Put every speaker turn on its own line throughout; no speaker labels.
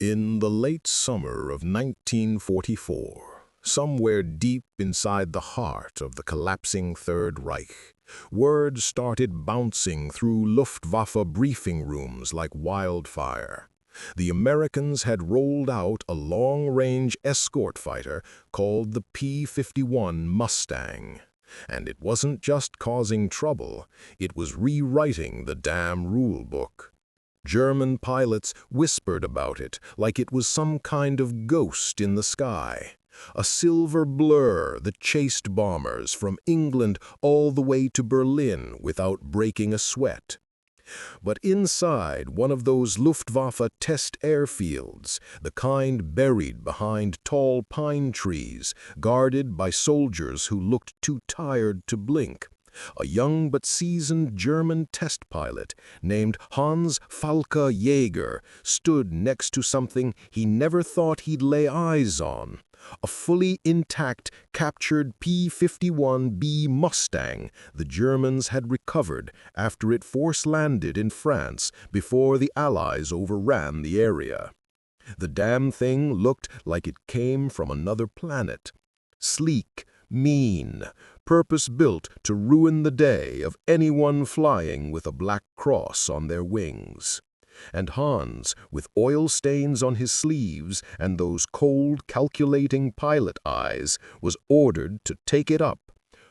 In the late summer of 1944, somewhere deep inside the heart of the collapsing Third Reich, word started bouncing through Luftwaffe briefing rooms like wildfire. The Americans had rolled out a long-range escort fighter called the P-51 Mustang. And it wasn't just causing trouble, it was rewriting the damn rule book. German pilots whispered about it like it was some kind of ghost in the sky, a silver blur that chased bombers from England all the way to Berlin without breaking a sweat. But inside one of those Luftwaffe test airfields, the kind buried behind tall pine trees, guarded by soldiers who looked too tired to blink, a young but seasoned German test pilot named Hans Falke Jäger stood next to something he never thought he'd lay eyes on. A fully intact, captured P-51B Mustang the Germans had recovered after it force-landed in France before the Allies overran the area. The damn thing looked like it came from another planet. Sleek, mean, purpose-built to ruin the day of anyone flying with a black cross on their wings. And Hans, with oil stains on his sleeves and those cold, calculating pilot eyes, was ordered to take it up,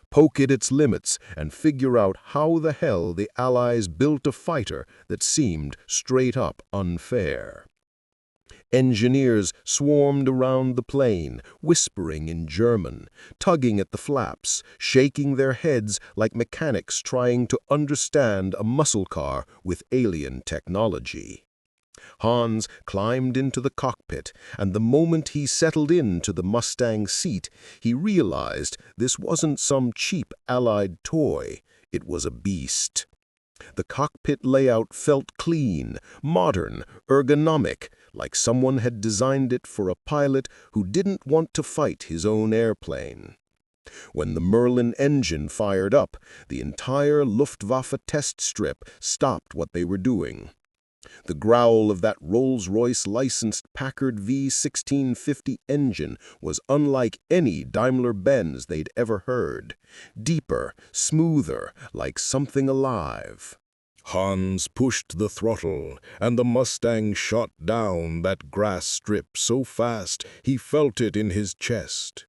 poke at its limits, and figure out how the hell the Allies built a fighter that seemed straight-up unfair. Engineers swarmed around the plane, whispering in German, tugging at the flaps, shaking their heads like mechanics trying to understand a muscle car with alien technology. Hans climbed into the cockpit, and the moment he settled into the Mustang seat, he realized this wasn't some cheap Allied toy. It was a beast. The cockpit layout felt clean, modern, ergonomic, like someone had designed it for a pilot who didn't want to fight his own airplane. When the Merlin engine fired up, the entire Luftwaffe test strip stopped what they were doing. The growl of that Rolls-Royce licensed Packard V1650 engine was unlike any Daimler-Benz they'd ever heard. Deeper, smoother, like something alive. Hans pushed the throttle, and the Mustang shot down that grass strip so fast he felt it in his chest.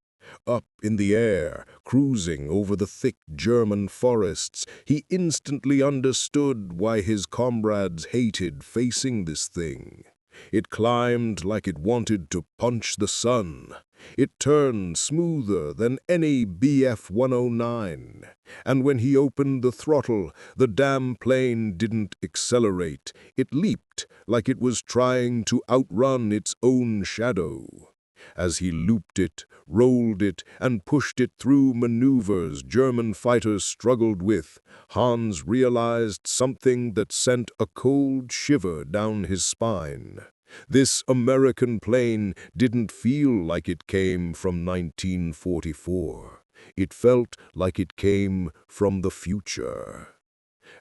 Up in the air, cruising over the thick German forests, he instantly understood why his comrades hated facing this thing. It climbed like it wanted to punch the sun. It turned smoother than any Bf-109. And when he opened the throttle, the damn plane didn't accelerate. It leaped like it was trying to outrun its own shadow. As he looped it, rolled it, and pushed it through maneuvers German fighters struggled with, Hans realized something that sent a cold shiver down his spine. This American plane didn't feel like it came from 1944. It felt like it came from the future.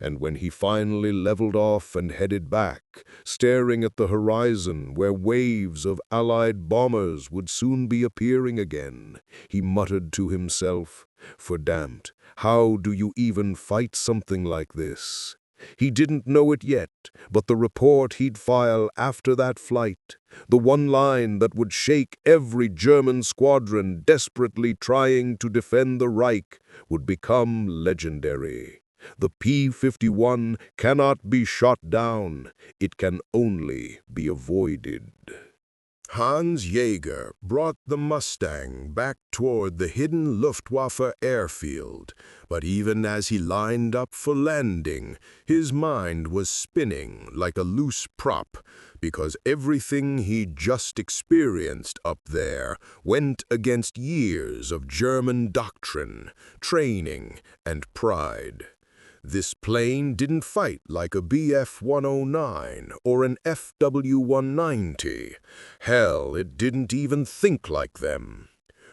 And when he finally leveled off and headed back, staring at the horizon where waves of Allied bombers would soon be appearing again, he muttered to himself, "Verdammt, how do you even fight something like this?" He didn't know it yet, but the report he'd file after that flight, the one line that would shake every German squadron desperately trying to defend the Reich, would become legendary. The P-51 cannot be shot down. It can only be avoided. Hans Jäger brought the Mustang back toward the hidden Luftwaffe airfield, but even as he lined up for landing, his mind was spinning like a loose prop, because everything he'd just experienced up there went against years of German doctrine, training, and pride. This plane didn't fight like a Bf-109 or an FW-190. Hell, it didn't even think like them.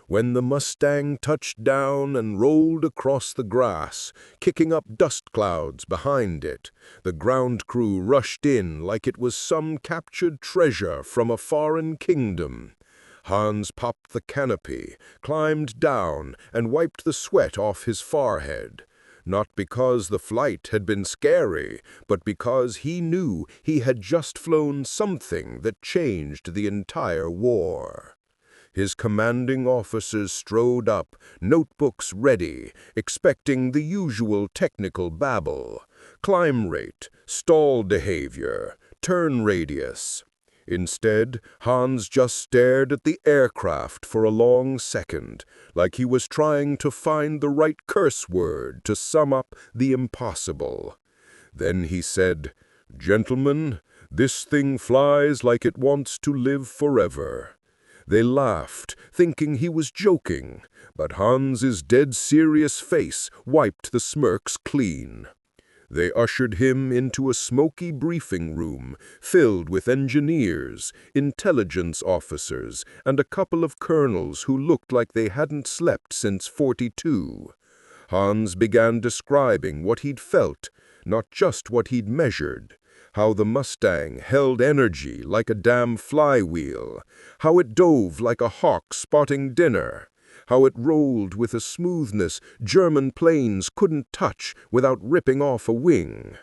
When the Mustang touched down and rolled across the grass, kicking up dust clouds behind it, the ground crew rushed in like it was some captured treasure from a foreign kingdom. Hans popped the canopy, climbed down, and wiped the sweat off his forehead. Not because the flight had been scary, but because he knew he had just flown something that changed the entire war. His commanding officers strode up, notebooks ready, expecting the usual technical babble. Climb rate, stall behavior, turn radius. Instead, Hans just stared at the aircraft for a long second, like he was trying to find the right curse word to sum up the impossible. Then he said, "Gentlemen, this thing flies like it wants to live forever." They laughed, thinking he was joking, but Hans's dead serious face wiped the smirks clean. They ushered him into a smoky briefing room filled with engineers, intelligence officers, and a couple of colonels who looked like they hadn't slept since '42. Hans began describing what he'd felt, not just what he'd measured. How the Mustang held energy like a damn flywheel, how it dove like a hawk spotting dinner, how it rolled with a smoothness German planes couldn't touch without ripping off a wing.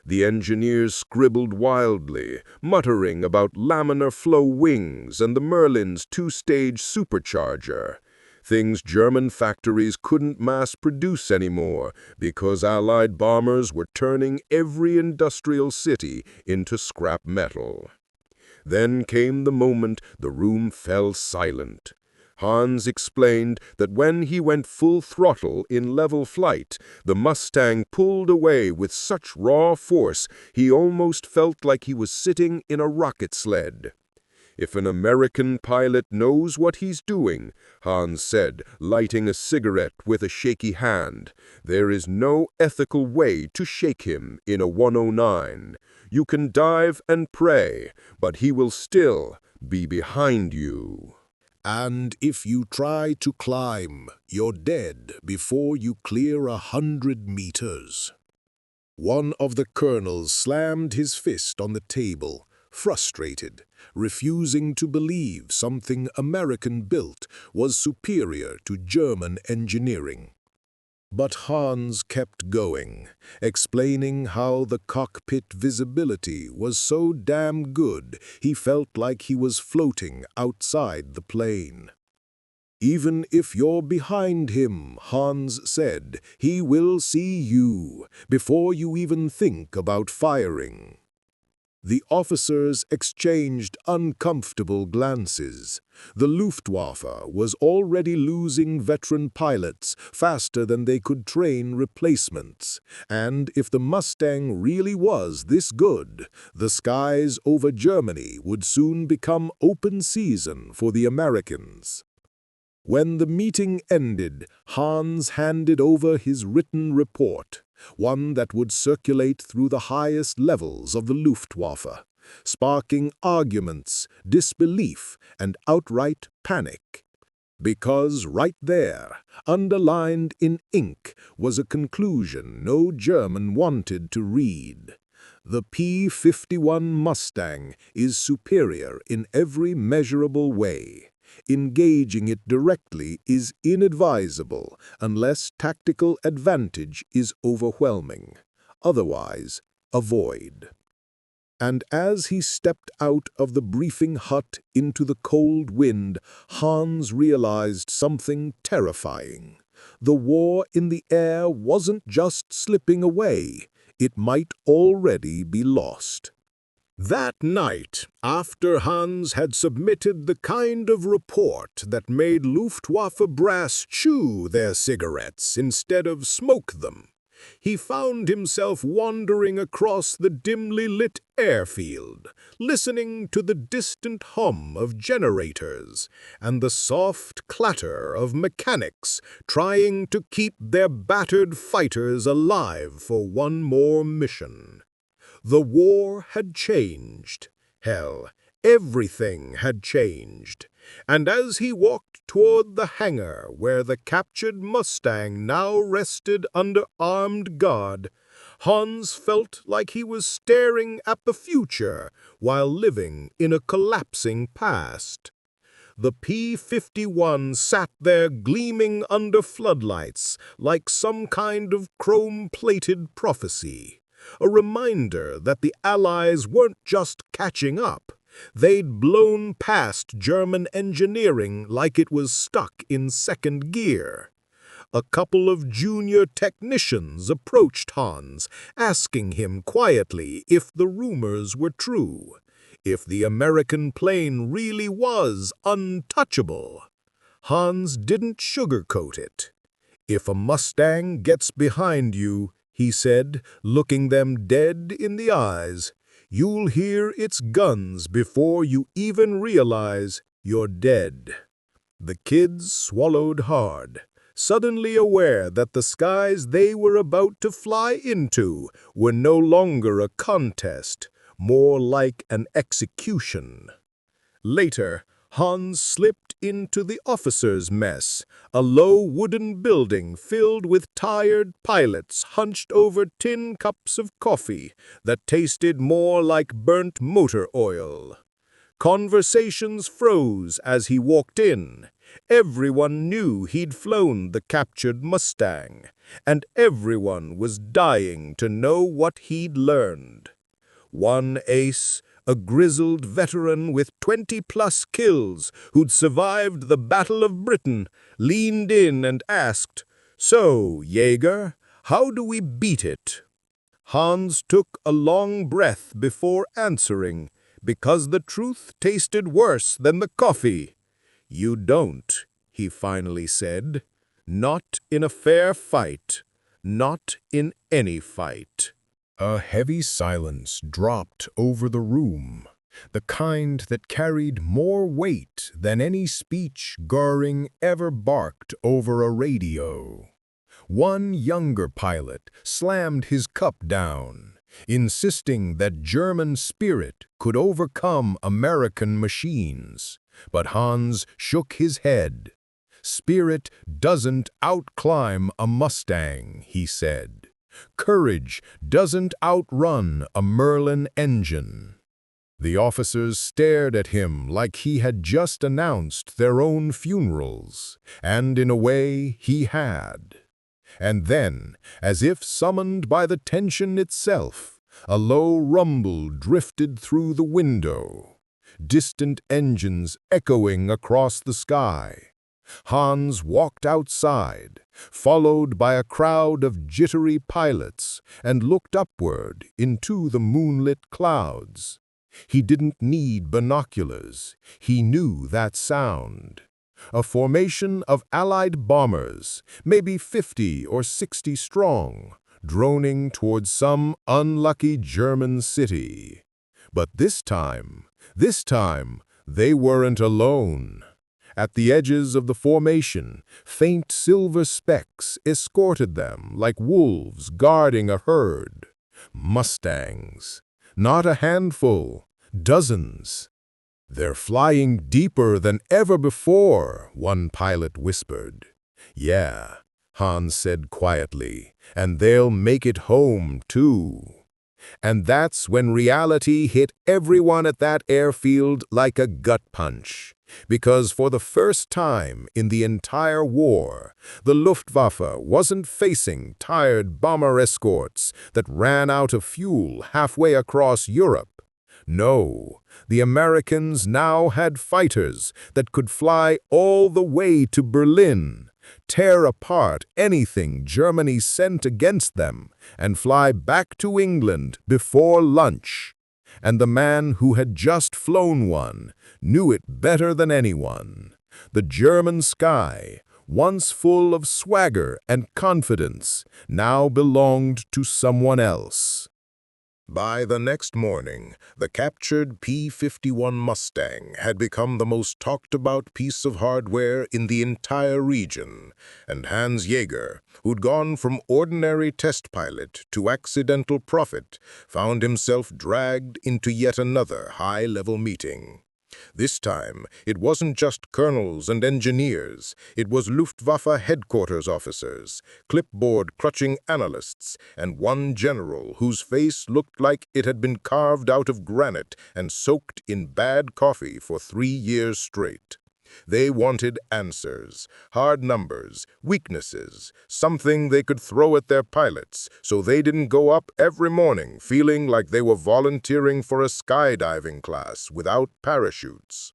The engineers scribbled wildly, muttering about laminar flow wings and the Merlin's two-stage supercharger. Things German factories couldn't mass-produce anymore because Allied bombers were turning every industrial city into scrap metal. Then came the moment the room fell silent. Hans explained that when he went full throttle in level flight, the Mustang pulled away with such raw force he almost felt like he was sitting in a rocket sled. "If an American pilot knows what he's doing," Hans said, lighting a cigarette with a shaky hand, "there is no ethical way to shake him in a 109. You can dive and pray, but he will still be behind you. And if you try to climb, you're dead before you clear 100 meters." One of the colonels slammed his fist on the table, frustrated, refusing to believe something American-built was superior to German engineering. But Hans kept going, explaining how the cockpit visibility was so damn good he felt like he was floating outside the plane. "Even if you're behind him," Hans said, "he will see you before you even think about firing." The officers exchanged uncomfortable glances. The Luftwaffe was already losing veteran pilots faster than they could train replacements. And if the Mustang really was this good, the skies over Germany would soon become open season for the Americans. When the meeting ended, Hans handed over his written report, one that would circulate through the highest levels of the Luftwaffe, sparking arguments, disbelief, and outright panic. Because right there, underlined in ink, was a conclusion no German wanted to read. The P-51 Mustang is superior in every measurable way. Engaging it directly is inadvisable unless tactical advantage is overwhelming. Otherwise, avoid. And as he stepped out of the briefing hut into the cold wind, Hans realized something terrifying. The war in the air wasn't just slipping away. It might already be lost. That night, after Hans had submitted the kind of report that made Luftwaffe brass chew their cigarettes instead of smoke them, he found himself wandering across the dimly lit airfield, listening to the distant hum of generators and the soft clatter of mechanics trying to keep their battered fighters alive for one more mission. The war had changed. Hell, Everything had changed, and as he walked toward the hangar where the captured Mustang now rested under armed guard, Hans felt like he was staring at the future while living in a collapsing past. The P-51 sat there gleaming under floodlights like some kind of chrome-plated prophecy, a reminder that the Allies weren't just catching up. They'd blown past German engineering like it was stuck in second gear. A couple of junior technicians approached Hans, asking him quietly if the rumors were true, if the American plane really was untouchable. Hans didn't sugarcoat it. "If a Mustang gets behind you," he said, looking them dead in the eyes, "you'll hear its guns before you even realize you're dead." The kids swallowed hard, suddenly aware that the skies they were about to fly into were no longer a contest, more like an execution. Later, Hans slipped into the officers' mess, a low wooden building filled with tired pilots hunched over tin cups of coffee that tasted more like burnt motor oil. Conversations froze as he walked in. Everyone knew he'd flown the captured Mustang, and everyone was dying to know what he'd learned. One ace, a grizzled veteran with 20-plus kills who'd survived the Battle of Britain, leaned in and asked, "So, Jaeger, how do we beat it?" Hans took a long breath before answering, because the truth tasted worse than the coffee. "You don't," he finally said. "Not in a fair fight. Not in any fight." A heavy silence dropped over the room, the kind that carried more weight than any speech Göring ever barked over a radio. One younger pilot slammed his cup down, insisting that German spirit could overcome American machines. But Hans shook his head. "Spirit doesn't outclimb a Mustang," he said. "Courage doesn't outrun a Merlin engine." The officers stared at him like he had just announced their own funerals, and in a way he had. And then, as if summoned by the tension itself, a low rumble drifted through the window, distant engines echoing across the sky. Hans walked outside, followed by a crowd of jittery pilots, and looked upward into the moonlit clouds. He didn't need binoculars. He knew that sound. A formation of Allied bombers, maybe 50 or 60 strong, droning towards some unlucky German city. But this time, they weren't alone. At the edges of the formation, faint silver specks escorted them like wolves guarding a herd. Mustangs. Not a handful, dozens. "They're flying deeper than ever before," one pilot whispered. "Yeah," Hans said quietly, "and they'll make it home, too." And that's when reality hit everyone at that airfield like a gut punch. Because for the first time in the entire war, the Luftwaffe wasn't facing tired bomber escorts that ran out of fuel halfway across Europe. No, the Americans now had fighters that could fly all the way to Berlin, tear apart anything Germany sent against them, and fly back to England before lunch. And the man who had just flown one knew it better than anyone. The German sky, once full of swagger and confidence, now belonged to someone else. By the next morning, the captured P-51 Mustang had become the most talked-about piece of hardware in the entire region, and Hans Jaeger, who'd gone from ordinary test pilot to accidental prophet, found himself dragged into yet another high-level meeting. This time, it wasn't just colonels and engineers. It was Luftwaffe headquarters officers, clipboard-clutching analysts, and one general whose face looked like it had been carved out of granite and soaked in bad coffee for 3 years straight. They wanted answers, hard numbers, weaknesses, something they could throw at their pilots so they didn't go up every morning feeling like they were volunteering for a skydiving class without parachutes.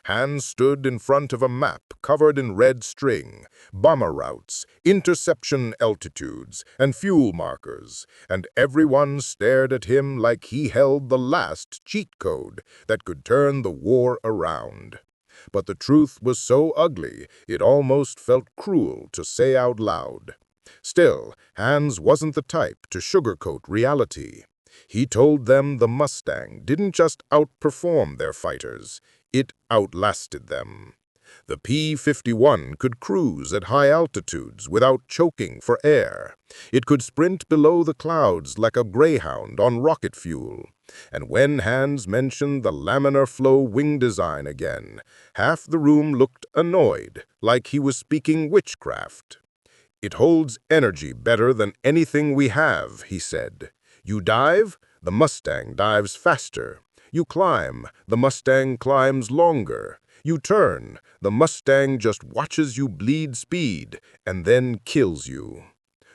Hans stood in front of a map covered in red string, bomber routes, interception altitudes, and fuel markers, and everyone stared at him like he held the last cheat code that could turn the war around. But the truth was so ugly, it almost felt cruel to say out loud. Still, Hans wasn't the type to sugarcoat reality. He told them the Mustang didn't just outperform their fighters, it outlasted them. The P-51 could cruise at high altitudes without choking for air. It could sprint below the clouds like a greyhound on rocket fuel. And when Hans mentioned the laminar flow wing design again, half the room looked annoyed, like he was speaking witchcraft. "It holds energy better than anything we have," he said. "You dive, the Mustang dives faster. You climb, the Mustang climbs longer. You turn, the Mustang just watches you bleed speed and then kills you."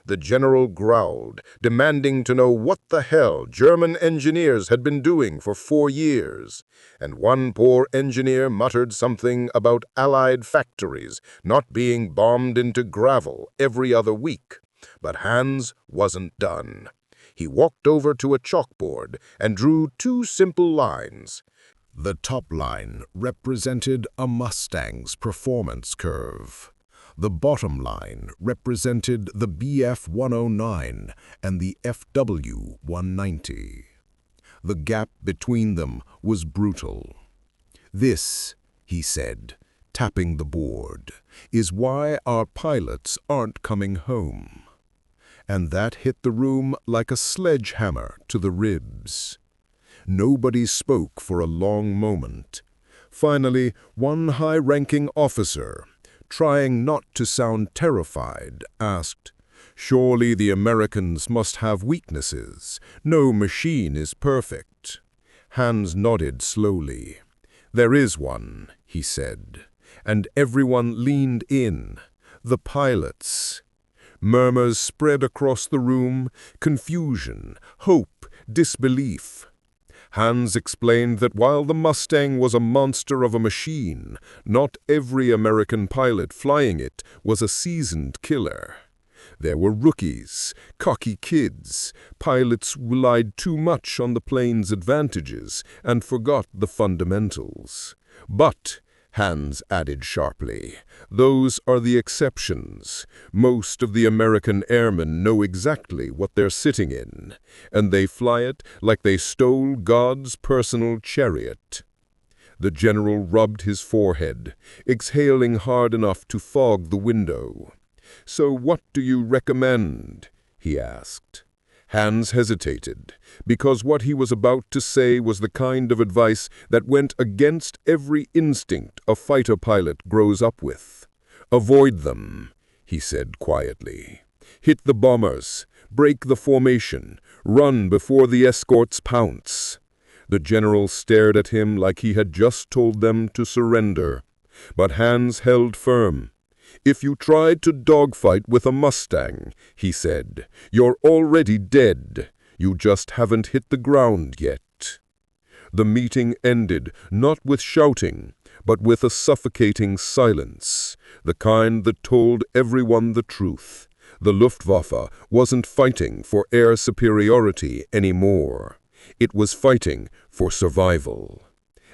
The general growled, demanding to know what the hell German engineers had been doing for 4 years. And one poor engineer muttered something about Allied factories not being bombed into gravel every other week. But Hans wasn't done. He walked over to a chalkboard and drew 2 simple lines. The top line represented a Mustang's performance curve. The bottom line represented the BF-109 and the FW-190. The gap between them was brutal. "This," he said, tapping the board, "is why our pilots aren't coming home." And that hit the room like a sledgehammer to the ribs. Nobody spoke for a long moment. Finally, one high-ranking officer, trying not to sound terrified, asked, "Surely the Americans must have weaknesses. No machine is perfect." Hans nodded slowly. "There is one," he said, and everyone leaned in. The pilots. Murmurs spread across the room, confusion, hope, disbelief. Hans explained that while the Mustang was a monster of a machine, not every American pilot flying it was a seasoned killer. There were rookies, cocky kids, pilots who relied too much on the plane's advantages and forgot the fundamentals. But, Hans added sharply, those are the exceptions. Most of the American airmen know exactly what they're sitting in, and they fly it like they stole God's personal chariot. The general rubbed his forehead, exhaling hard enough to fog the window. "So what do you recommend?" he asked. Hans hesitated, because what he was about to say was the kind of advice that went against every instinct a fighter pilot grows up with. "Avoid them," he said quietly. "Hit the bombers, break the formation, run before the escorts pounce." The general stared at him like he had just told them to surrender. But Hans held firm. "If you tried to dogfight with a Mustang," he said, "you're already dead. You just haven't hit the ground yet." The meeting ended not with shouting, but with a suffocating silence, the kind that told everyone the truth. The Luftwaffe wasn't fighting for air superiority anymore. It was fighting for survival.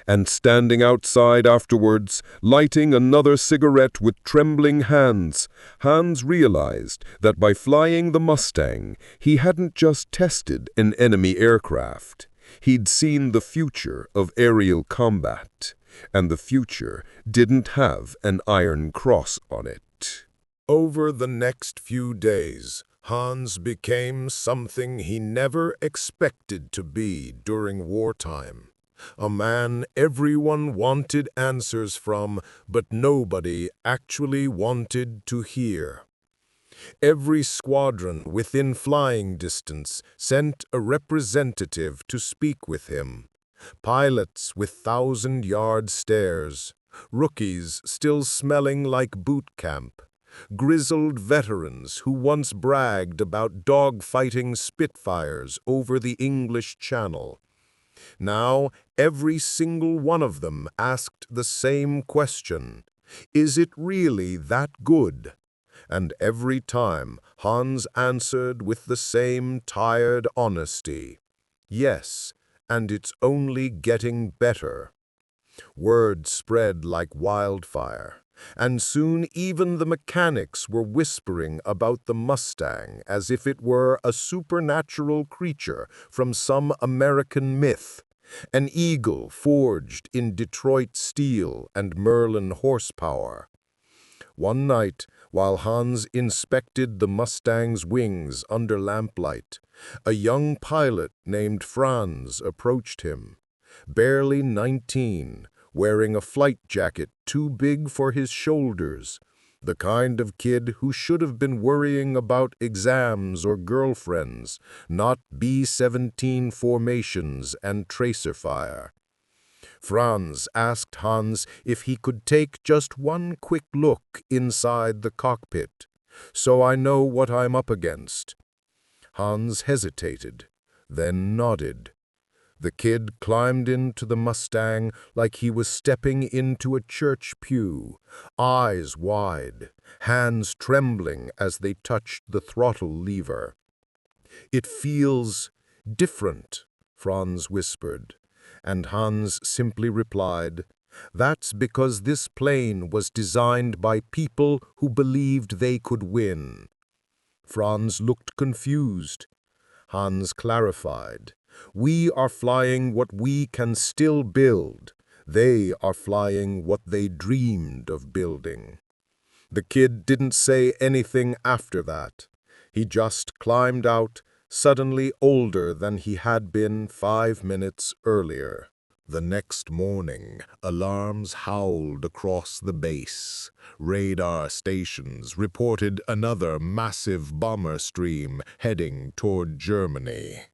And standing outside afterwards, lighting another cigarette with trembling hands, Hans realized that by flying the Mustang, he hadn't just tested an enemy aircraft. He'd seen the future of aerial combat, and the future didn't have an iron cross on it.
Over the next few days, Hans became something he never expected to be during wartime. A man everyone wanted answers from, but nobody actually wanted to hear. Every squadron within flying distance sent a representative to speak with him. Pilots with thousand-yard stares, rookies still smelling like boot camp, grizzled veterans who once bragged about dogfighting Spitfires over the English Channel. Now, every single one of them asked the same question: is it really that good? And every time, Hans answered with the same tired honesty: yes, and it's only getting better. Word spread like wildfire, and soon even the mechanics were whispering about the Mustang as if it were a supernatural creature from some American myth, an eagle forged in Detroit steel and Merlin horsepower. One night, while Hans inspected the Mustang's wings under lamplight, a young pilot named Franz approached him. Barely 19, wearing a flight jacket too big for his shoulders, the kind of kid who should have been worrying about exams or girlfriends, not B-17 formations and tracer fire. Franz asked Hans if he could take just one quick look inside the cockpit, so I know what I'm up against. Hans hesitated, then nodded. The kid climbed into the Mustang like he was stepping into a church pew, eyes wide, hands trembling as they touched the throttle lever. "It feels different," Franz whispered, and Hans simply replied, "That's because this plane was designed by people who believed they could win." Franz looked confused. Hans clarified, "We are flying what we can still build. They are flying what they dreamed of building." The kid didn't say anything after that. He just climbed out, suddenly older than he had been 5 minutes earlier. The next morning, alarms howled across the base. Radar stations reported another massive bomber stream heading toward Germany.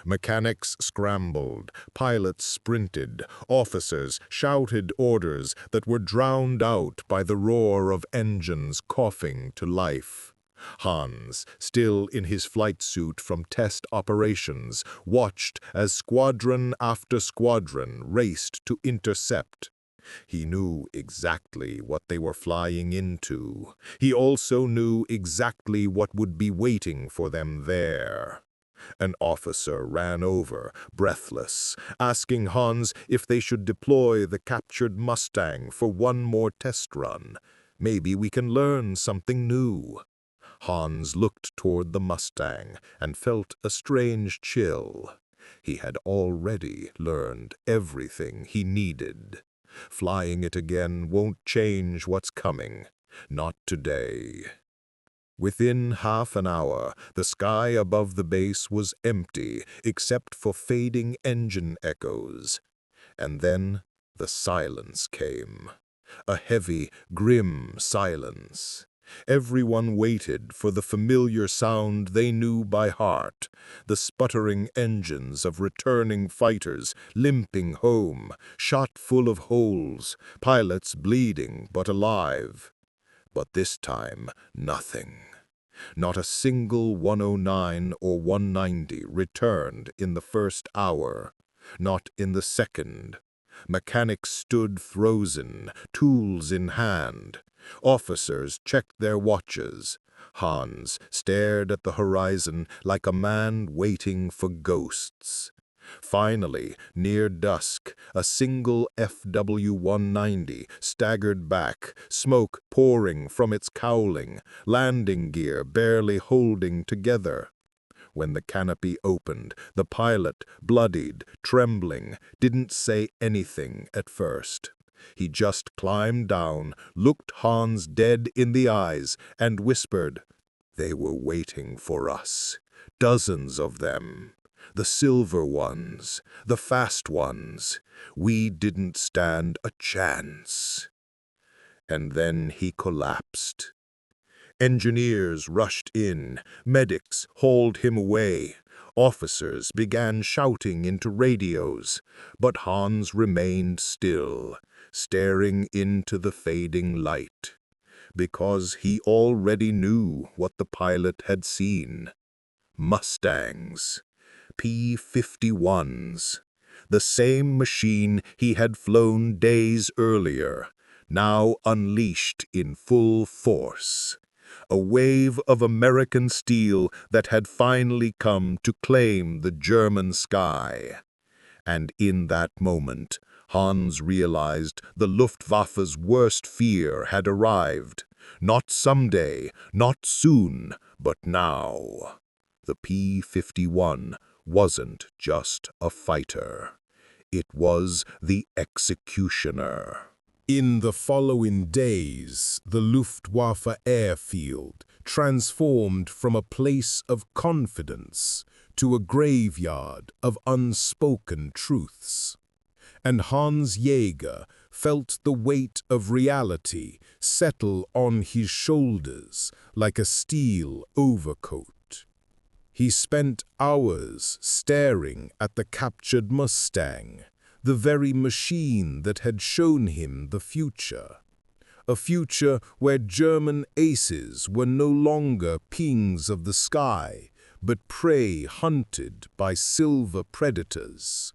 Mechanics scrambled, pilots sprinted, officers shouted orders that were drowned out by the roar of engines coughing to life. Hans, still in his flight suit from test operations, watched as squadron after squadron raced to intercept. He knew exactly what they were flying into. He also knew exactly what would be waiting for them there. An officer ran over, breathless, asking Hans if they should deploy the captured Mustang for one more test run. "Maybe we can learn something new." Hans looked toward the Mustang and felt a strange chill. He had already learned everything he needed. Flying it again won't change what's coming. Not today. Within half an hour, the sky above the base was empty except for fading engine echoes. And then the silence came. A heavy, grim silence. Everyone waited for the familiar sound they knew by heart, the sputtering engines of returning fighters limping home, shot full of holes, pilots bleeding but alive. But this time, nothing. Not a single 109 or 190 returned in the first hour, not in the second. Mechanics stood frozen, tools in hand. Officers checked their watches. Hans stared at the horizon like a man waiting for ghosts. Finally, near dusk, a single FW-190 staggered back, smoke pouring from its cowling, landing gear barely holding together. When the canopy opened, the pilot, bloodied, trembling, didn't say anything at first. He just climbed down, looked Hans dead in the eyes, and whispered, "They were waiting for us. Dozens of them. The silver ones, the fast ones. We didn't stand a chance." And then he collapsed. Engineers rushed in, medics hauled him away. Officers began shouting into radios, but Hans remained still, staring into the fading light, because he already knew what the pilot had seen. Mustangs. P-51s. The same machine he had flown days earlier, now unleashed in full force. A wave of American steel that had finally come to claim the German sky. And in that moment, Hans realized the Luftwaffe's worst fear had arrived. Not someday, not soon, but now. The P-51 wasn't just a fighter. It was the executioner. In the following days, the Luftwaffe airfield transformed from a place of confidence to a graveyard of unspoken truths. And Hans Jäger felt the weight of reality settle on his shoulders like a steel overcoat. He spent hours staring at the captured Mustang, the very machine that had shown him the future. A future where German aces were no longer pings of the sky, but prey hunted by silver predators.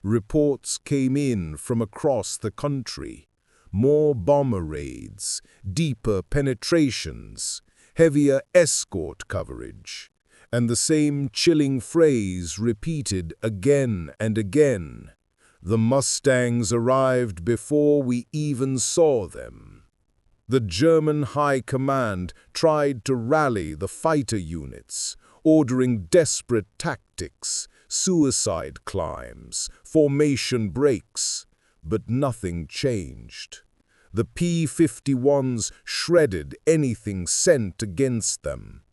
Reports came in from across the country. More bomber raids, deeper penetrations, heavier escort coverage, and the same chilling phrase repeated again and again. The Mustangs arrived before we even saw them. The German High Command tried to rally the fighter units, ordering desperate tactics, suicide climbs, formation breaks, but nothing changed. The P-51s shredded anything sent against them.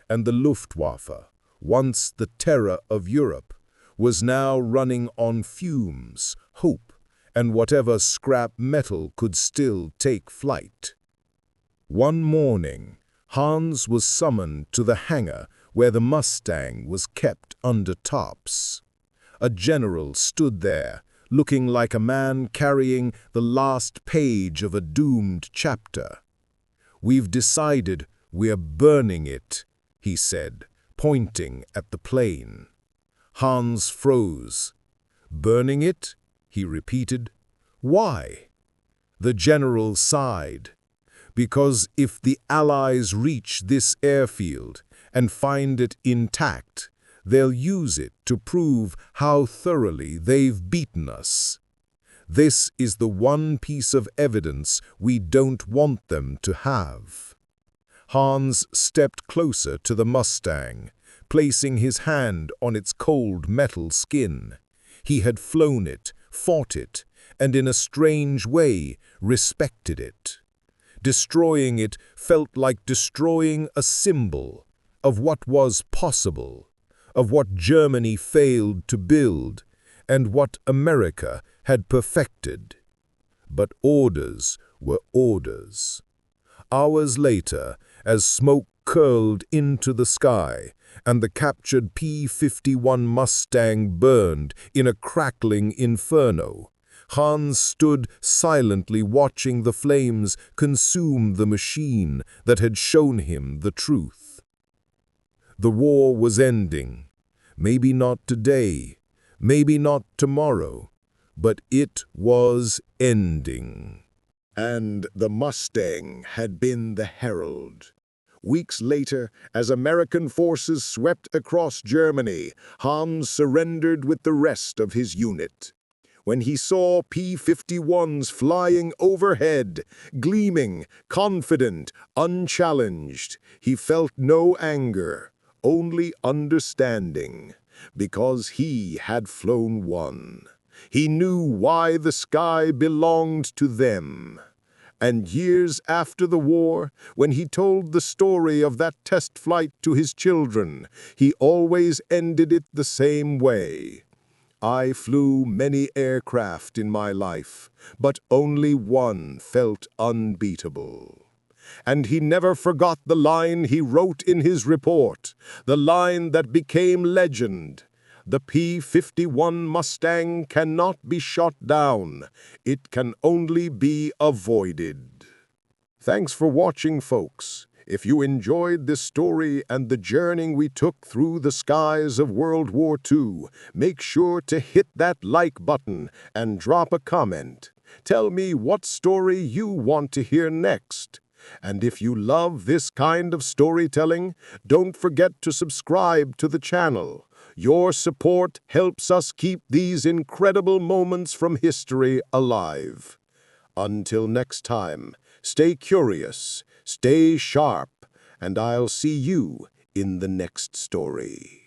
And the Luftwaffe, once the terror of Europe, was now running on fumes, hope, and whatever scrap metal could still take flight. One morning, Hans was summoned to the hangar where the Mustang was kept under tops. A general stood there, looking like a man carrying the last page of a doomed chapter. "We've decided we're burning it," he said, pointing at the plane. Hans froze. "Burning it?" he repeated. "Why?" The general sighed. "Because if the Allies reach this airfield and find it intact, they'll use it to prove how thoroughly they've beaten us. This is the one piece of evidence we don't want them to have." Hans stepped closer to the Mustang, placing his hand on its cold metal skin. He had flown it, fought it, and in a strange way respected it. Destroying it felt like destroying a symbol of what was possible, of what Germany failed to build, and what America had perfected. But orders were orders. Hours later, as smoke curled into the sky, and the captured P-51 Mustang burned in a crackling inferno, Hans stood silently watching the flames consume the machine that had shown him the truth. The war was ending. Maybe not today, maybe not tomorrow, but it was ending. And the Mustang had been the herald. Weeks later, as American forces swept across Germany, Hans surrendered with the rest of his unit. When he saw P-51s flying overhead, gleaming, confident, unchallenged, he felt no anger, only understanding, because he had flown one. He knew why the sky belonged to them. And years after the war, when he told the story of that test flight to his children, he always ended it the same way. I flew many aircraft in my life, but only one felt unbeatable. And he never forgot the line he wrote in his report, the line that became legend. The P-51 Mustang cannot be shot down. It can only be avoided. Thanks for watching, folks. If you enjoyed this story and the journey we took through the skies of World War II, make sure to hit that like button and drop a comment. Tell me what story you want to hear next. And if you love this kind of storytelling, don't forget to subscribe to the channel. Your support helps us keep these incredible moments from history alive. Until next time, stay curious, stay sharp, and I'll see you in the next story.